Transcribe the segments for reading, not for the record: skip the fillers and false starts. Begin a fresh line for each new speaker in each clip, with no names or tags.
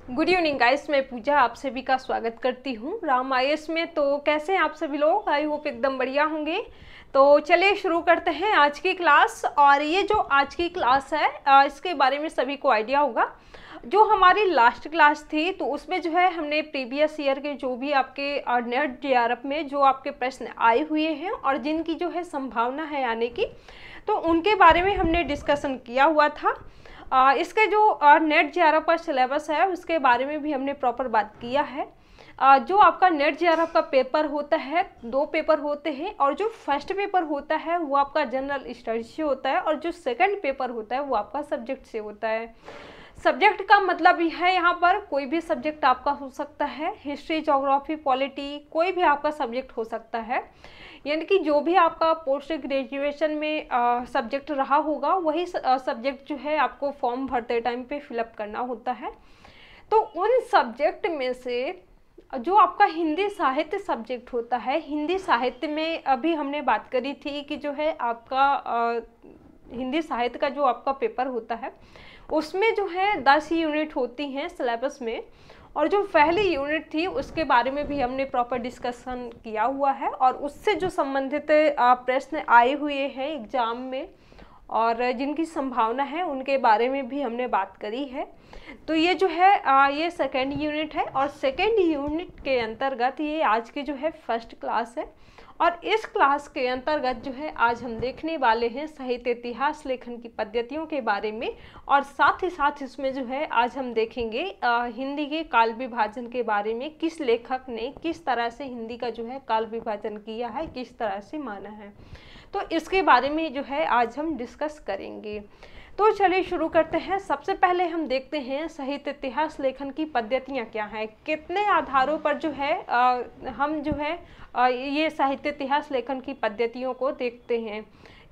Good evening guys, मैं पूजा आप सभी का स्वागत करती हूँ राम आईएएस में। तो कैसे हैं आप सभी लोग? आई होप एकदम बढ़िया होंगे। तो चलिए शुरू करते हैं आज की क्लास। और ये जो आज की क्लास है इसके बारे में सभी को आइडिया होगा। जो हमारी लास्ट क्लास थी तो उसमें जो है हमने प्रीवियस ईयर के जो भी आपके नेट जेआरएफ में जो आपके प्रश्न आए हुए हैं और जिनकी जो है संभावना है आने की, तो उनके बारे में हमने डिस्कशन किया हुआ था। इसके जो नेट जेआरएफ का सिलेबस है उसके बारे में भी हमने प्रॉपर बात किया है। जो आपका नेट जेआरएफ का पेपर होता है, 2 पेपर होते हैं, और जो फर्स्ट पेपर होता है वो आपका जनरल स्टडीज से होता है और जो सेकंड पेपर होता है वो आपका सब्जेक्ट से होता है। सब्जेक्ट का मतलब यह है यहाँ पर कोई भी सब्जेक्ट आपका हो सकता है, हिस्ट्री, ज्योग्राफी, पॉलिटी, कोई भी आपका सब्जेक्ट हो सकता है। यानी कि जो भी आपका पोस्ट ग्रेजुएशन में सब्जेक्ट रहा होगा वही सब्जेक्ट जो है आपको फॉर्म भरते टाइम पे फिलअप करना होता है। तो उन सब्जेक्ट में से जो आपका हिंदी साहित्य सब्जेक्ट होता है, हिंदी साहित्य में अभी हमने बात करी थी कि जो है आपका हिंदी साहित्य का जो आपका पेपर होता है उसमें जो है 10 यूनिट होती हैं सिलेबस में, और जो पहली यूनिट थी उसके बारे में भी हमने प्रॉपर डिस्कशन किया हुआ है और उससे जो संबंधित प्रश्न आए हुए हैं एग्जाम में और जिनकी संभावना है उनके बारे में भी हमने बात करी है। तो ये जो है ये सेकेंड यूनिट है और सेकेंड यूनिट के अंतर्गत ये आज की जो है फर्स्ट क्लास है। और इस क्लास के अंतर्गत जो है आज हम देखने वाले हैं साहित्य इतिहास लेखन की पद्धतियों के बारे में, और साथ ही साथ इसमें जो है आज हम देखेंगे हिंदी के काल विभाजन के बारे में, किस लेखक ने किस तरह से हिंदी का जो है काल विभाजन किया है, किस तरह से माना है। तो इसके बारे में जो है आज हम डिस्कस करेंगे। तो चलिए शुरू करते हैं। सबसे पहले हम देखते हैं साहित्य इतिहास लेखन की पद्धतियाँ क्या हैं, कितने आधारों पर जो है हम जो है ये साहित्य इतिहास लेखन की पद्धतियों को देखते हैं,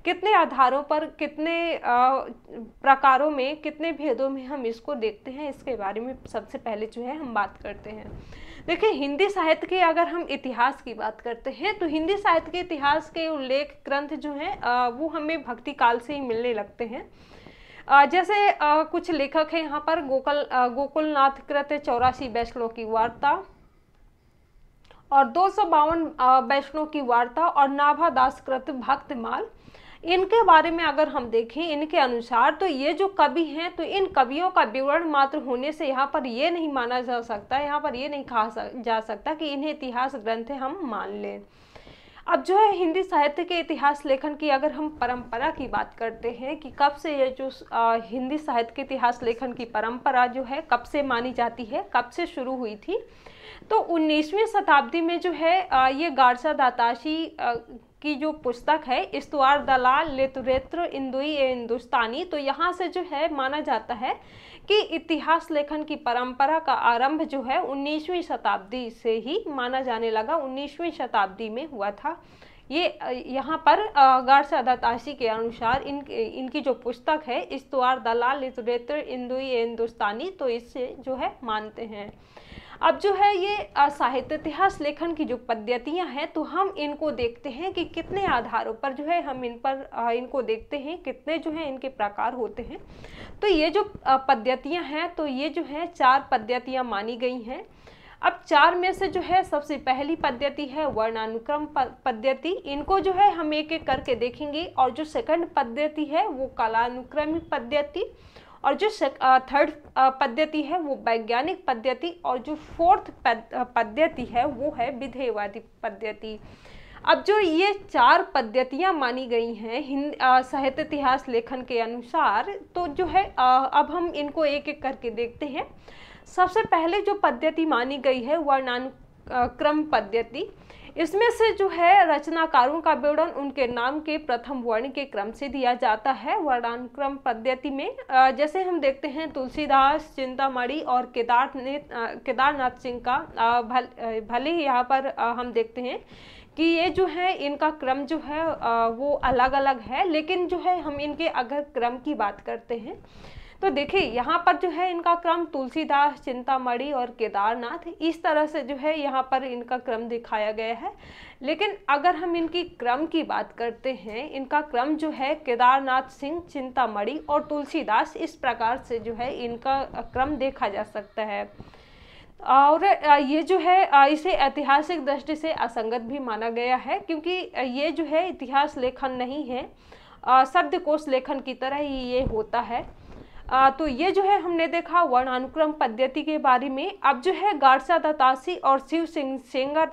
कितने आधारों पर, कितने प्रकारों में, कितने भेदों में हम इसको देखते हैं, इसके बारे में सबसे पहले जो है हम बात करते हैं। देखिए, हिंदी साहित्य के अगर हम इतिहास की बात करते हैं तो हिंदी साहित्य के इतिहास के उल्लेख ग्रंथ जो हैं वो हमें भक्ति काल से ही मिलने लगते हैं। जैसे कुछ लेखक हैं यहाँ पर गोकुलनाथ कृत 84 वैष्णव की वार्ता और 252 वैष्णव की वार्ता और नाभादास कृत भक्तमाल, इनके बारे में अगर हम देखें इनके अनुसार तो ये जो कवि हैं तो इन कवियों का विवरण मात्र होने से यहाँ पर ये नहीं माना जा सकता, यहाँ पर ये नहीं कहा जा सकता कि इन्हें इतिहास ग्रंथ हम मान लें। अब जो है हिंदी साहित्य के इतिहास लेखन की अगर हम परंपरा की बात करते हैं कि कब से ये जो हिंदी साहित्य के इतिहास लेखन की परंपरा जो है कब से मानी जाती है, कब से शुरू हुई थी, तो 19वीं शताब्दी में जो है ये गारसा दाताशी की जो पुस्तक है इस्तवार दलाल लेतुरेत्र इंदुई ए हिंदुस्तानी, तो यहाँ से जो है माना जाता है कि इतिहास लेखन की परंपरा का आरंभ जो है 19वीं शताब्दी से ही माना जाने लगा, 19वीं शताब्दी में हुआ था। ये यहाँ पर गारसा दाताशी के अनुसार इनकी जो पुस्तक है इस्तवार दलाल लिटरेचर इंदुई हिंदुस्तानी, तो इससे जो है मानते हैं। अब जो है ये साहित्य इतिहास लेखन की जो पद्धतियाँ हैं तो हम इनको देखते हैं कि कितने आधारों पर जो है हम इन पर इनको देखते हैं, कितने जो है इनके प्रकार होते हैं। तो ये जो पद्धतियाँ हैं तो ये जो है 4 पद्धतियाँ मानी गई हैं। अब 4 में से जो है सबसे पहली पद्धति है वर्णानुक्रम पद्धति, इनको जो है हम एक एक करके देखेंगे। और जो सेकंड पद्धति है वो कालानुक्रमिक पद्धति, और जो थर्ड पद्धति है वो वैज्ञानिक पद्धति, और जो फोर्थ पद्धति है वो है विधेयवादी पद्धति। अब जो ये 4 पद्धतियाँ मानी गई हैं साहित्य इतिहास लेखन के अनुसार, तो जो है अब हम इनको एक एक करके देखते हैं। सबसे पहले जो पद्धति मानी गई है वर्णानुक्रम पद्धति, इसमें से जो है रचनाकारों का विवरण उनके नाम के प्रथम वर्ण के क्रम से दिया जाता है। वर्णानुक्रम पद्धति में जैसे हम देखते हैं तुलसीदास, चिंतामणि और केदारनाथ सिंह का भले ही यहाँ पर हम देखते हैं कि ये जो है इनका क्रम जो है वो अलग अलग है, लेकिन जो है हम इनके अगर क्रम की बात करते हैं तो देखिए यहाँ पर जो है इनका क्रम तुलसीदास, चिंतामणि और केदारनाथ, इस तरह से जो है यहाँ पर इनका क्रम दिखाया गया है। लेकिन अगर हम इनकी क्रम की बात करते हैं, इनका क्रम जो है केदारनाथ सिंह, चिंतामणि और तुलसीदास, इस प्रकार से जो है इनका क्रम देखा जा सकता है। और ये जो है इसे ऐतिहासिक दृष्टि से असंगत भी माना गया है, क्योंकि ये जो है इतिहास लेखन नहीं है, शब्दकोश लेखन की तरह ही ये होता है। तो ये जो है हमने देखा वर्णानुक्रम पद्धति के बारे में। अब जो है गाडसा दत्तासी और शिव सिंह सेंगर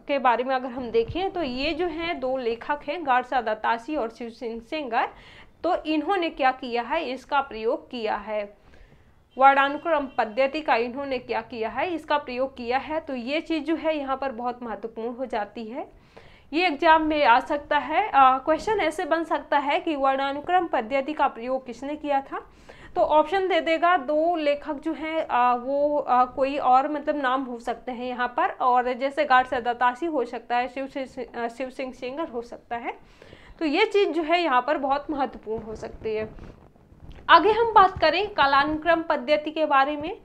के बारे में अगर हम देखें तो ये जो हैं दो लेखक हैं, गाडसा दत्तासी और शिव सिंह सेंगर। तो इन्होंने क्या किया है, इसका प्रयोग किया है, वर्णानुक्रम पद्धति का इन्होंने क्या किया है, इसका प्रयोग किया है। तो ये चीज़ जो है यहाँ पर बहुत महत्वपूर्ण हो जाती है। ये एग्जाम में आ सकता है, क्वेश्चन ऐसे बन सकता है कि वर्णानुक्रम पद्धति का प्रयोग किसने किया था। तो ऑप्शन दे देगा, दो लेखक जो हैं वो कोई और मतलब नाम हो सकते हैं यहाँ पर, और जैसे गाडसा दत्तासी हो सकता है, शिव सिंह सेंगर हो सकता है। तो ये चीज़ जो है यहाँ पर बहुत महत्वपूर्ण हो सकती है। आगे हम बात करें कालानुक्रम पद्धति के बारे में।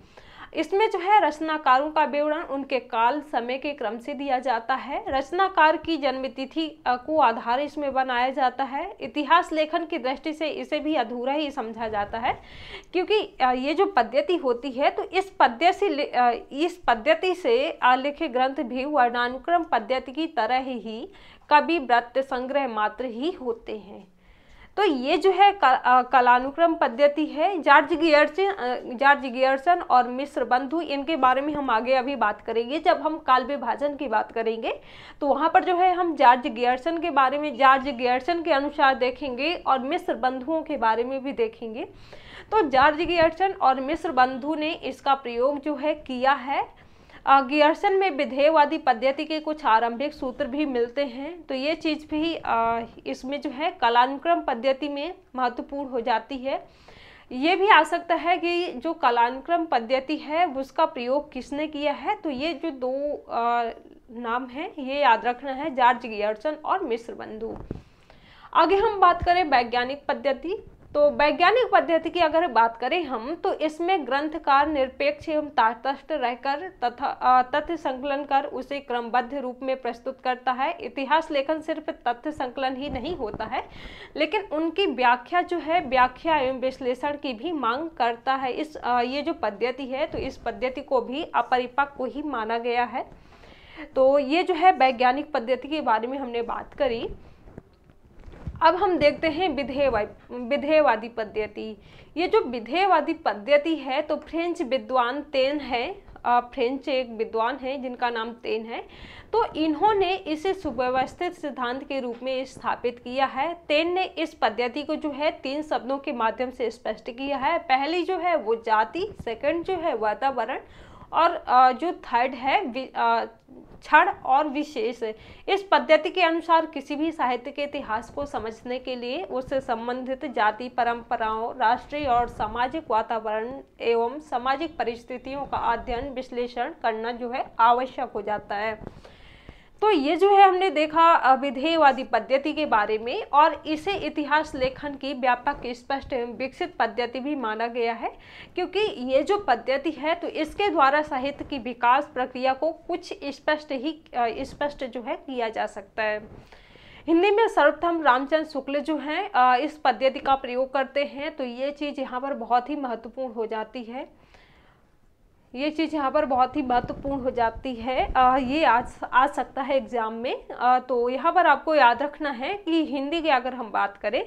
इसमें जो है रचनाकारों का विवरण उनके काल समय के क्रम से दिया जाता है। रचनाकार की जन्मतिथि को आधार इसमें बनाया जाता है। इतिहास लेखन की दृष्टि से इसे भी अधूरा ही समझा जाता है, क्योंकि ये जो पद्धति होती है तो इस पद्धति से लिखे ग्रंथ भी वर्णानुक्रम पद्धति की तरह ही कवि व्रत संग्रह मात्र ही होते हैं। तो ये जो है कालानुक्रम पद्धति है। जॉर्ज गियर्सन और मिश्र बंधु, इनके बारे में हम आगे अभी बात करेंगे। जब हम काल विभाजन की बात करेंगे तो वहाँ पर जो है हम जॉर्ज गियर्सन के बारे में, जॉर्ज गियर्सन के अनुसार देखेंगे और मिश्र बंधुओं के बारे में भी देखेंगे। तो जॉर्ज गियर्सन और मिश्र बंधु ने इसका प्रयोग जो है किया है। गियर्सन में विधेयवादी पद्धति के कुछ आरंभिक सूत्र भी मिलते हैं। तो ये चीज़ भी इसमें जो है कालानुक्रम पद्धति में महत्वपूर्ण हो जाती है। ये भी आ सकता है कि जो कालानुक्रम पद्धति है उसका प्रयोग किसने किया है। तो ये जो दो नाम हैं ये याद रखना है, जॉर्ज गियर्सन और मिश्र बंधु। आगे हम बात करें वैज्ञानिक पद्धति। तो वैज्ञानिक पद्धति की अगर बात करें हम, तो इसमें ग्रंथकार निरपेक्ष एवं तटस्थ रहकर तथा तथ्य संकलन कर उसे क्रमबद्ध रूप में प्रस्तुत करता है। इतिहास लेखन सिर्फ तथ्य संकलन ही नहीं होता है, लेकिन उनकी व्याख्या जो है, व्याख्या एवं विश्लेषण की भी मांग करता है। ये जो पद्धति है तो इस पद्धति को भी अपरिपक्व ही माना गया है। तो ये जो है वैज्ञानिक पद्धति के बारे में हमने बात करी। अब हम देखते हैं विधेयवादी पद्धति। ये जो विधेयवादी पद्धति है तो फ्रेंच विद्वान तेन है, फ्रेंच एक विद्वान है जिनका नाम तेन है। तो इन्होंने इसे सुव्यवस्थित सिद्धांत के रूप में स्थापित किया है। तेन ने इस पद्धति को जो है 3 शब्दों के माध्यम से स्पष्ट किया है। पहली जो है वो जाति, सेकंड जो है वातावरण, और जो थर्ड है क्षण और विशेष। इस पद्धति के अनुसार किसी भी साहित्य के इतिहास को समझने के लिए उससे संबंधित जाति, परंपराओं, राष्ट्रीय और सामाजिक वातावरण एवं सामाजिक परिस्थितियों का अध्ययन विश्लेषण करना जो है आवश्यक हो जाता है। तो ये जो है हमने देखा विधेयवादी पद्धति के बारे में, और इसे इतिहास लेखन की व्यापक, स्पष्ट एवं विकसित पद्धति भी माना गया है, क्योंकि ये जो पद्धति है तो इसके द्वारा साहित्य की विकास प्रक्रिया को कुछ स्पष्ट जो है किया जा सकता है। हिंदी में सर्वप्रथम रामचंद्र शुक्ल जो हैं इस पद्धति का प्रयोग करते हैं। तो ये चीज़ यहाँ पर बहुत ही महत्वपूर्ण हो जाती है। ये चीज़ यहाँ पर बहुत ही महत्वपूर्ण हो जाती है। ये आ सकता है एग्जाम में। तो यहाँ पर आपको याद रखना है कि हिंदी की अगर हम बात करें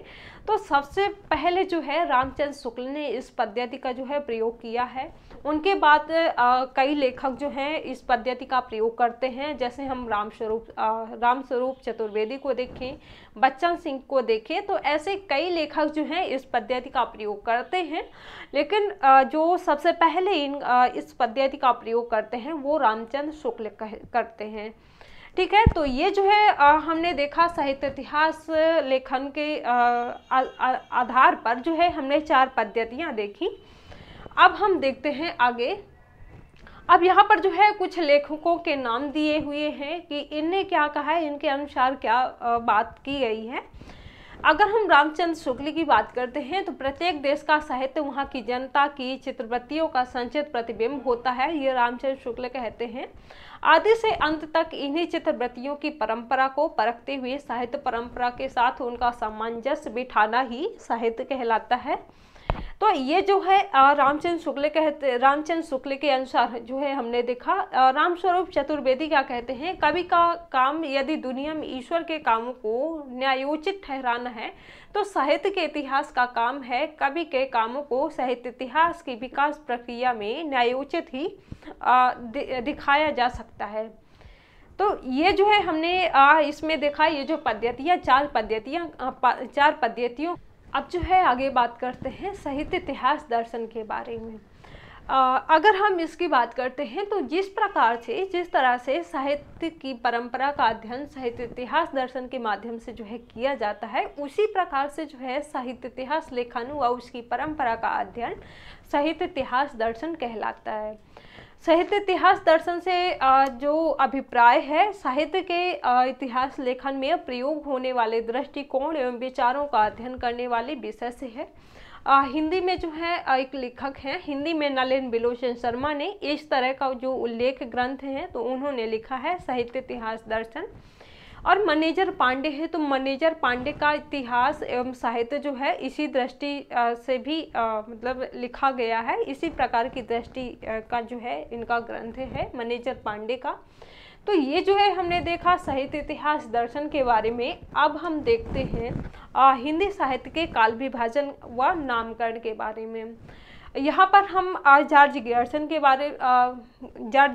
तो सबसे पहले जो है रामचंद्र शुक्ल ने इस पद्धति का जो है प्रयोग किया है। उनके बाद कई लेखक जो हैं इस पद्धति का प्रयोग करते हैं, जैसे हम रामस्वरूप चतुर्वेदी को देखें, बच्चन सिंह को देखें। तो ऐसे कई लेखक जो हैं इस पद्धति का प्रयोग करते हैं, लेकिन जो सबसे पहले इस पद्धति का प्रयोग करते हैं वो रामचंद्र शुक्ल करते हैं। ठीक है, तो ये जो है हमने देखा साहित्य इतिहास लेखन के आधार पर जो है हमने 4 पद्धतियाँ देखी। अब हम देखते हैं आगे। अब यहाँ पर जो है कुछ लेखकों के नाम दिए हुए हैं कि इनने क्या कहा है, इनके अनुसार क्या बात की गई है। अगर हम रामचंद्र शुक्ल की बात करते हैं तो प्रत्येक देश का साहित्य वहाँ की जनता की चित्रवृत्तियों का संचित प्रतिबिंब होता है, ये रामचंद्र शुक्ल कहते हैं। आदि से अंत तक इन्हीं चित्रवृत्तियों की परंपरा को परखते हुए साहित्य परंपरा के साथ उनका सामंजस्य बिठाना ही साहित्य कहलाता है। तो ये जो है रामचंद्र शुक्ल के अनुसार जो है हमने देखा, रामस्वरूप चतुर्वेदी क्या कहते हैं, कवि का काम यदि दुनिया में ईश्वर के कामों को न्यायोचित ठहराना है तो साहित्य के इतिहास का काम है कवि के कामों को साहित्य इतिहास की विकास प्रक्रिया में न्यायोचित ही दिखाया जा सकता है। तो ये जो है हमने इसमें देखा, ये जो पद्धतियाँ चार पद्धतियों। अब जो है आगे बात करते हैं साहित्य इतिहास दर्शन के बारे में। अगर हम इसकी बात करते हैं तो जिस तरह से साहित्य की परंपरा का अध्ययन साहित्य इतिहास दर्शन के माध्यम से जो है किया जाता है, उसी प्रकार से जो है साहित्य इतिहास लेखन व उसकी परंपरा का अध्ययन साहित्य इतिहास दर्शन कहलाता है। साहित्य इतिहास दर्शन से जो अभिप्राय है साहित्य के इतिहास लेखन में प्रयोग होने वाले दृष्टिकोण एवं विचारों का अध्ययन करने वाले विषय से है। हिंदी में जो है एक लेखक हैं, हिंदी में नलिन बिलोचन शर्मा ने इस तरह का जो उल्लेख ग्रंथ है तो उन्होंने लिखा है साहित्य इतिहास दर्शन। और मनेजर पांडे है, तो मनेजर पांडे का इतिहास एवं साहित्य जो है इसी दृष्टि से भी मतलब लिखा गया है, इसी प्रकार की दृष्टि का जो है इनका ग्रंथ है मनेजर पांडे का। तो ये जो है हमने देखा साहित्य इतिहास दर्शन के बारे में। अब हम देखते हैं हिंदी साहित्य के काल विभाजन व नामकरण के बारे में। यहाँ पर हम जॉर्ज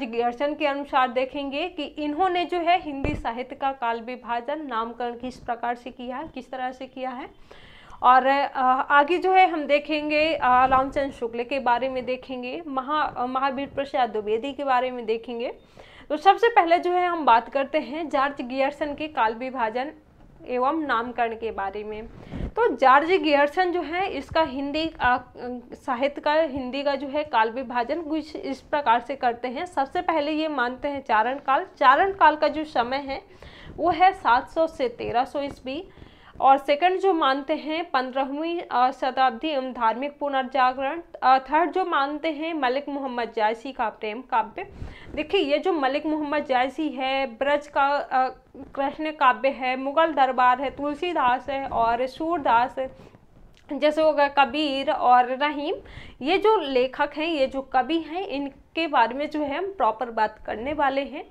गियर्सन के अनुसार देखेंगे कि इन्होंने जो है हिंदी साहित्य का काल विभाजन नामकरण किस प्रकार से किया है, किस तरह से किया है। और आगे जो है हम देखेंगे रामचंद्र शुक्ल के बारे में देखेंगे, महावीर प्रसाद द्विवेदी के बारे में देखेंगे। तो सबसे पहले जो है हम बात करते हैं जॉर्ज गियर्सन के काल विभाजन एवं नामकरण के बारे में। तो जॉर्ज गियर्सन जो है इसका साहित्य का हिंदी का जो है काल विभाजन कुछ इस प्रकार से करते हैं। सबसे पहले ये मानते हैं चारण काल का जो समय है वो है 700 से 1300 ईस्वी। और सेकंड जो मानते हैं 15वीं शताब्दी एवं धार्मिक पुनर्जागरण। थर्ड जो मानते हैं मलिक मोहम्मद जायसी का प्रेम काव्य। देखिए ये जो मलिक मोहम्मद जायसी है, ब्रज का कृष्ण काव्य है, मुगल दरबार है, तुलसीदास है और सूरदास है, जैसे हो गया कबीर और रहीम, ये जो लेखक हैं, ये जो कवि हैं, इनके बारे में जो है हम प्रॉपर बात करने वाले हैं।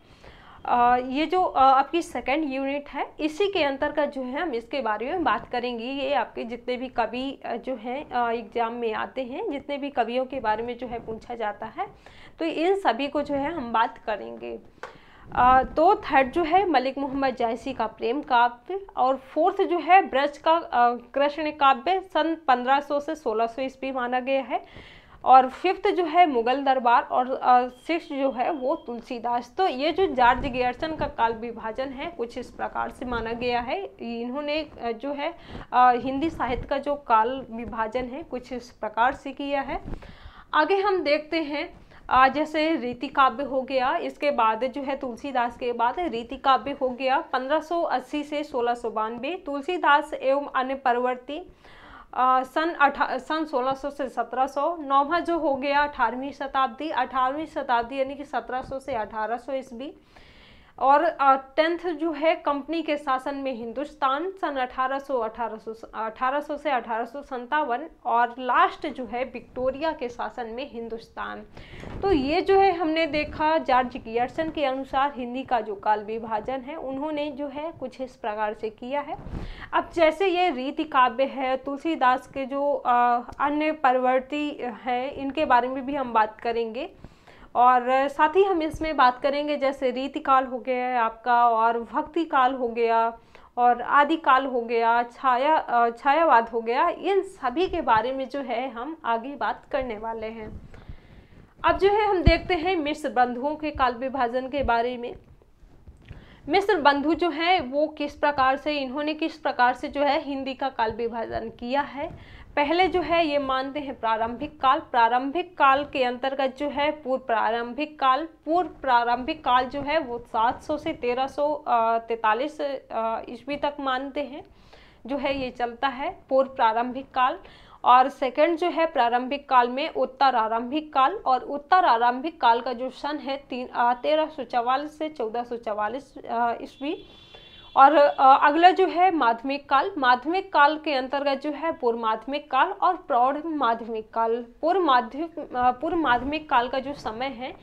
ये जो आपकी सेकंड यूनिट है इसी के अंतर्गत जो है हम इसके बारे में बात करेंगे। ये आपके जितने भी कवि जो हैं एग्जाम में आते हैं, जितने भी कवियों के बारे में जो है पूछा जाता है, तो इन सभी को जो है हम बात करेंगे। तो थर्ड जो है मलिक मोहम्मद जायसी का प्रेम काव्य, और फोर्थ जो है ब्रज का कृष्ण काव्य सन 1500 से 1600 ईस्वी माना गया है। और फिफ्थ जो है मुगल दरबार, और सिक्स्थ जो है वो तुलसीदास। तो ये जो जॉर्ज गियर्सन का काल विभाजन है कुछ इस प्रकार से माना गया है। इन्होंने जो है हिंदी साहित्य का जो काल विभाजन है कुछ इस प्रकार से किया है। आगे हम देखते हैं जैसे रीति काव्य हो गया, इसके बाद जो है तुलसीदास के बाद रीति काव्य हो गया 1580 से 1692। तुलसीदास एवं अन्य परवर्ती सन 1600 से 1700। नौवां जो हो गया 18वीं शताब्दी यानी कि 1700 से 1800 ईस्वी। और 10th जो है कंपनी के शासन में हिंदुस्तान सन 1800 से 1857। और लास्ट जो है विक्टोरिया के शासन में हिंदुस्तान। तो ये जो है हमने देखा जॉर्ज गियर्सन के अनुसार हिंदी का जो काल विभाजन है उन्होंने जो है कुछ इस प्रकार से किया है। अब जैसे ये रीति काव्य है, तुलसीदास के जो अन्य परवर्ती हैं इनके बारे में भी हम बात करेंगे। और साथ ही हम इसमें बात करेंगे जैसे रीति काल हो गया है आपका, और भक्ति काल हो गया, और आदि काल हो गया, छायावाद हो गया। इन सभी के बारे में जो है हम आगे बात करने वाले हैं। अब जो है हम देखते हैं मिश्र बंधुओं के काल विभाजन के बारे में। मिश्र बंधु जो है वो इन्होंने किस प्रकार से जो है हिंदी का काल विभाजन किया है। पहले जो है ये मानते हैं प्रारंभिक काल के अंतर्गत जो है पूर्व प्रारंभिक काल जो है वो 700 से 1343 ईस्वी तक मानते हैं, जो है ये चलता है पूर्व प्रारंभिक काल, और सेकंड जो है प्रारंभिक काल में उत्तर आरंभिक काल, और उत्तर आरंभिक काल का जो सन है 1344 से 1444 ईस्वी। और अगला जो है माध्यमिक काल, माध्यमिक काल के अंतर्गत जो है पूर्व माध्यमिक काल और प्रौढ़ माध्यमिक काल। पूर्व माध्यमिक काल का जो समय है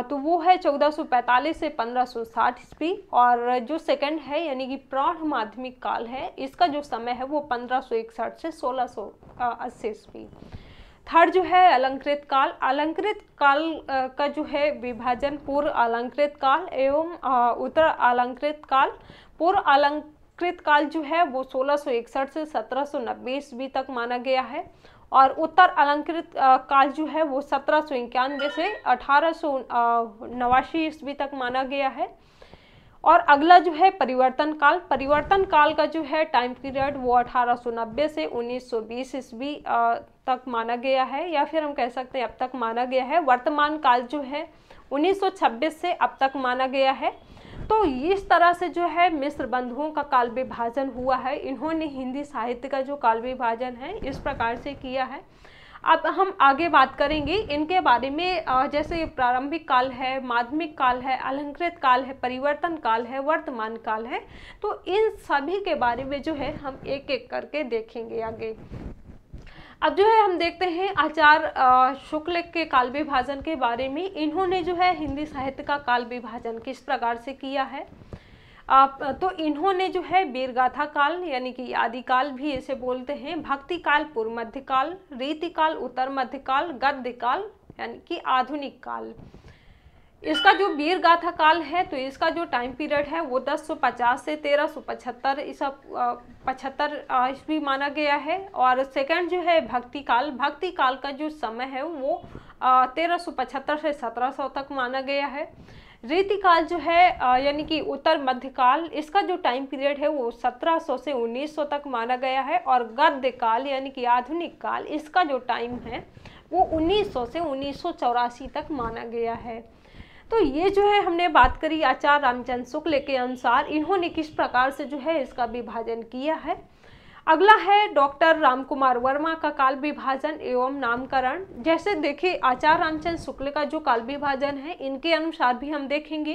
तो वो है 1445 से 1560 ईस्वी, और जो सेकंड है यानी कि प्रौढ़ माध्यमिक काल है, इसका जो समय है वो 1561 से 1680 ईस्वी। थर्ड जो है अलंकृत काल, अलंकृत काल का जो है विभाजन पूर्व अलंकृत काल एवं उत्तर अलंकृत काल। पूर्व अलंकृत काल जो है वो 1661 से 1790 ईस्वी तक माना गया है, और उत्तर अलंकृत काल जो है वो 1791 से 1889 ईस्वी तक माना गया है। और अगला जो है परिवर्तन काल, परिवर्तन काल का जो है टाइम पीरियड वो 1890 से 1920 ईस्वी तक माना गया है, या फिर हम कह सकते हैं अब तक माना गया है। वर्तमान काल जो है 1926 से अब तक माना गया है। तो इस तरह से जो है मिस्र बंधुओं का काल विभाजन हुआ है। इन्होंने हिंदी साहित्य का जो काल विभाजन है इस प्रकार से किया है। अब हम आगे बात करेंगे इनके बारे में, जैसे प्रारंभिक काल है, माध्यमिक काल है, अलंकृत काल है, परिवर्तन काल है, वर्तमान काल है। तो इन सभी के बारे में जो है हम एक एक करके देखेंगे आगे। अब जो है हम देखते हैं आचार्य शुक्ल के काल विभाजन के बारे में। इन्होंने जो है हिंदी साहित्य का काल विभाजन किस प्रकार से किया है। तो इन्होंने जो है वीरगाथा काल यानी कि आदिकाल भी इसे बोलते हैं, भक्ति काल पूर्व मध्यकाल, रीति काल उत्तर मध्यकाल, गद्य काल यानी कि आधुनिक काल। इसका जो वीरगाथा काल है तो इसका जो टाइम पीरियड है वो 1050 से 1375 ईस्वी माना गया है। और सेकंड जो है भक्ति काल, भक्ति काल का जो समय है वो 1375 से 1700 तक माना गया है। रीति काल जो है यानी कि उत्तर मध्यकाल, इसका जो टाइम पीरियड है वो 1700 से 1900 तक माना गया है। और गद्य काल यानी कि आधुनिक काल, इसका जो टाइम है वो 1900 से 1984 तक माना गया है। तो ये जो है हमने बात करी आचार्य रामचंद्र शुक्ल के अनुसार इन्होंने किस प्रकार से जो है इसका विभाजन किया है। अगला है डॉक्टर रामकुमार वर्मा का काल विभाजन एवं नामकरण। जैसे देखिए आचार्य रामचंद्र शुक्ल का जो काल विभाजन है इनके अनुसार भी हम देखेंगे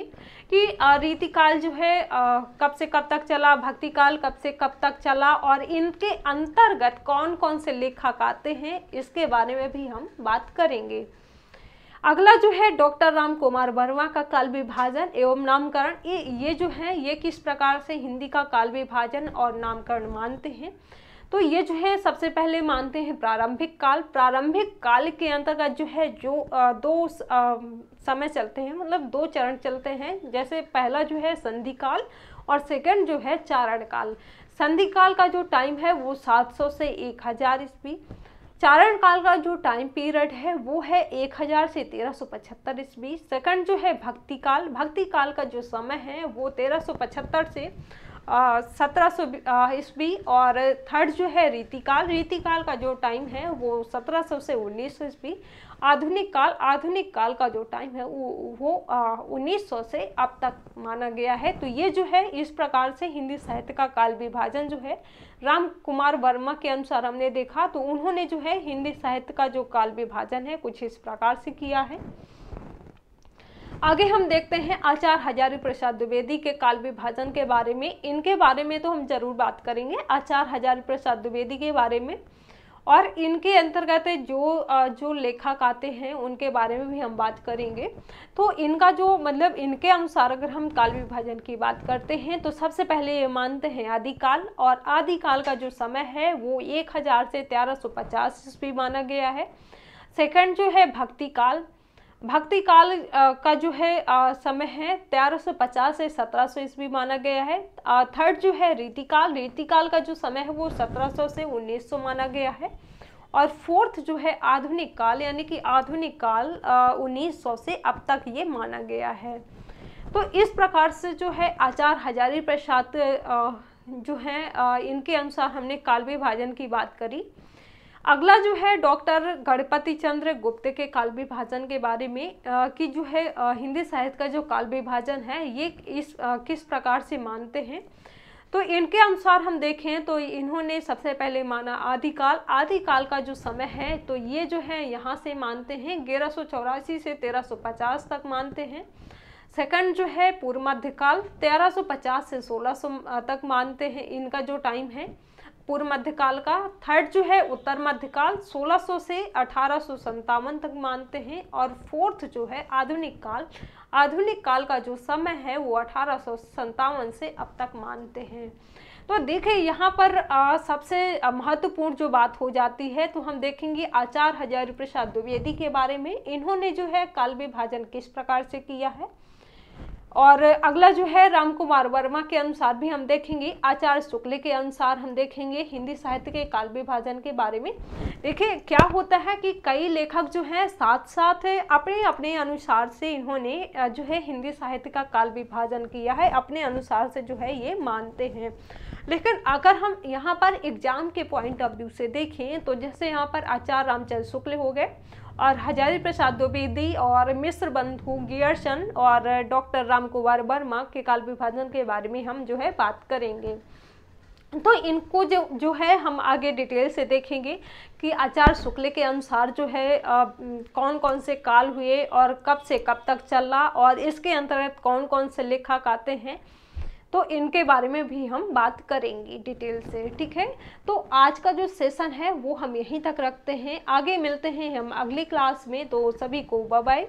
कि रीति काल जो है कब से कब तक चला, भक्ति काल कब से कब तक चला, और इनके अंतर्गत कौन कौन से लेखक आते हैं इसके बारे में भी हम बात करेंगे। अगला जो है डॉक्टर रामकुमार वर्मा का काल विभाजन एवं नामकरण। ये जो है ये किस प्रकार से हिंदी का काल विभाजन और नामकरण मानते हैं। तो ये जो है सबसे पहले मानते हैं प्रारंभिक काल। प्रारंभिक काल के अंतर्गत जो है दो समय चलते हैं, मतलब दो चरण चलते हैं। जैसे पहला जो है संधि काल और सेकंड जो है चारण काल। संधि काल का जो टाइम है वो 700 से 1000 ईस्वी। चारण काल का जो टाइम पीरियड है वो है 1000 से 1375 ईस्वी। सेकंड जो है भक्ति काल, भक्ति काल का जो समय है वो 1375 से 1700 ईस्वी। और थर्ड जो है रीति काल, रीति काल का जो टाइम है वो 1700 से 1900 ईस्वी। आधुनिक काल, आधुनिक काल का जो टाइम है वो 1900 से अब तक माना गया है। तो ये जो है इस प्रकार से हिंदी साहित्य का काल विभाजन जो है राम कुमार वर्मा के अनुसार हमने देखा। तो उन्होंने जो है हिंदी साहित्य का जो काल विभाजन है कुछ इस प्रकार से किया है। आगे हम देखते हैं आचार्य हजारी प्रसाद द्विवेदी के काल विभाजन के बारे में। इनके बारे में तो हम जरूर बात करेंगे, आचार्य हजारी प्रसाद द्विवेदी के बारे में। और इनके अंतर्गत जो लेखक आते हैं उनके बारे में भी हम बात करेंगे। तो इनका जो मतलब इनके अनुसार अगर हम काल विभाजन की बात करते हैं तो सबसे पहले ये मानते हैं आदिकाल, और आदिकाल का जो समय है वो 1000 से 1350 ईस्वी माना गया है। सेकंड जो है भक्ति काल, भक्ति काल का जो है समय है 1350 से 1700 ईस्वी माना गया है। थर्ड जो है रीति काल, रीति काल का जो समय है वो 1700 से 1900 माना गया है। और फोर्थ जो है आधुनिक काल यानी कि आधुनिक काल 1900 से अब तक ये माना गया है। तो इस प्रकार से जो है आचार्य हजारी प्रसाद जो है इनके अनुसार हमने काल विभाजन की बात करी। अगला जो है डॉक्टर गणपति चंद्र गुप्त के काल विभाजन के बारे में कि जो है हिंदी साहित्य का जो काल विभाजन है ये किस प्रकार से मानते हैं। तो इनके अनुसार हम देखें तो इन्होंने सबसे पहले माना आदिकाल। आदिकाल का जो समय है तो ये जो है यहाँ से मानते हैं 1184 से 1350 तक मानते हैं। सेकंड जो है पूर्व मध्यकाल 1350 से 1600 तक मानते हैं, इनका जो टाइम है पूर्व मध्यकाल का। थर्ड जो है उत्तर मध्यकाल 1600 से 1857 तक मानते हैं। और फोर्थ जो है आधुनिक काल, आधुनिक काल का जो समय है वो 1857 से अब तक मानते हैं। तो देखिए यहाँ पर सबसे महत्वपूर्ण जो बात हो जाती है तो हम देखेंगे आचार्य हजारी प्रसाद द्विवेदी के बारे में। इन्होंने जो है काल विभाजन किस प्रकार से किया है। और अगला जो है राम कुमार वर्मा के अनुसार भी हम देखेंगे। आचार्य शुक्ल के अनुसार हम देखेंगे हिंदी साहित्य के काल विभाजन के बारे में। देखिए क्या होता है कि कई लेखक जो हैं साथ साथ अपने अपने अनुसार से इन्होंने जो है हिंदी साहित्य का काल विभाजन किया है, अपने अनुसार से जो है ये मानते हैं। लेकिन अगर हम यहाँ पर एग्जाम के पॉइंट ऑफ व्यू से देखें तो जैसे यहाँ पर आचार्य रामचंद्र शुक्ल हो गए और हजारी प्रसाद द्विवेदी और मिश्र बंधु गियर्सन और डॉक्टर राम कुमार वर्मा के काल विभाजन के बारे में हम जो है बात करेंगे। तो इनको जो है हम आगे डिटेल से देखेंगे कि आचार्य शुक्ल के अनुसार जो है कौन कौन से काल हुए और कब से कब तक चला और इसके अंतर्गत कौन कौन से लेखक आते हैं, तो इनके बारे में भी हम बात करेंगे डिटेल से। ठीक है, तो आज का जो सेशन है वो हम यहीं तक रखते हैं, आगे मिलते हैं हम अगली क्लास में। तो सभी को बाय बाय।